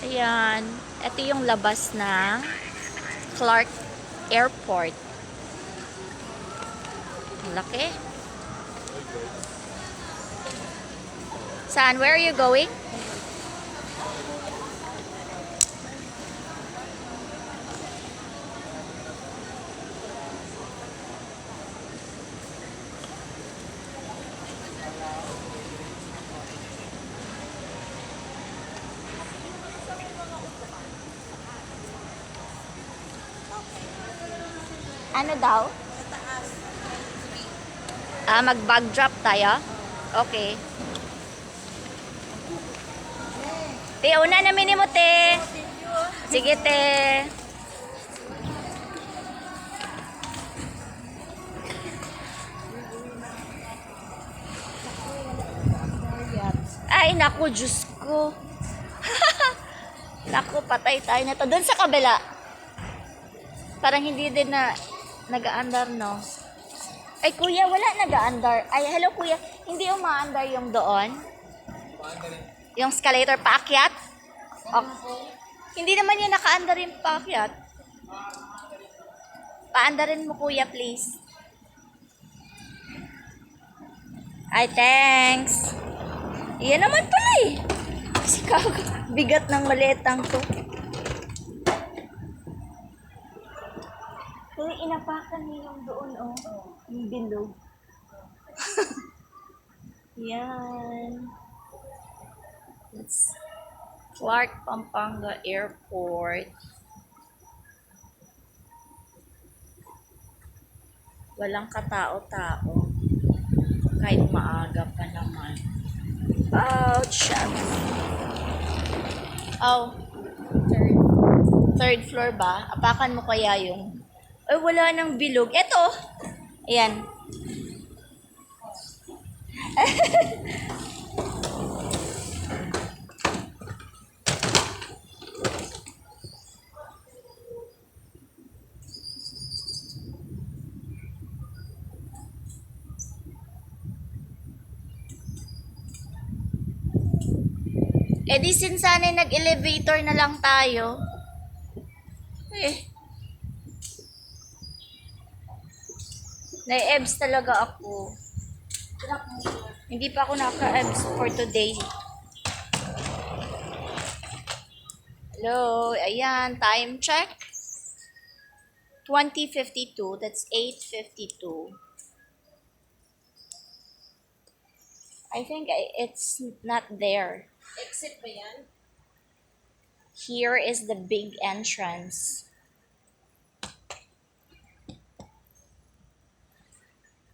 Ayan. Ito yung labas ng Clark Airport. Ang laki. Saan? Where are you going? Ano daw? Mag-bag drop tayo? Okay. Te, una na mini mo, te. Sige, te. Ay, naku, Diyos ko. Naku, patay tayo na to. Doon sa kabila. Parang hindi din na nag-aandar, no? Ay, kuya, wala nag-aandar. Ay, hello, kuya. Hindi umaandar yung doon? Yung escalator paakyat? Hindi naman yan nakaandar yung paakyat. Paandarin mo, kuya, please. Ay, thanks. Iyan naman pala eh. Kasi bigat ng maletang to. Kaya inapakan niya yung doon, oh. Yung bilog. Yan. It's Clark Pampanga Airport. Walang katao-tao. Kahit maaga pa naman. Oh, shucks. Oh, third floor ba? Apakan mo kaya yung... Ay, wala nang bilog. Eto. Ayan. Eh di sinsanay nag-elevator na lang tayo. Eh. Na-ebs talaga ako. Hindi pa ako naka-ebs for today. Hello, ayan, time check. 20:52, that's 8:52. I think it's not there. Exit ba yan? Here is the big entrance.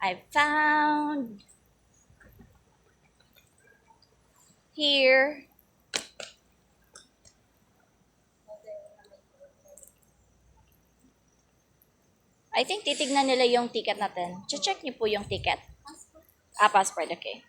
I found here. I think titignan nila yung ticket natin. Check niyo po yung ticket. Passport, okay.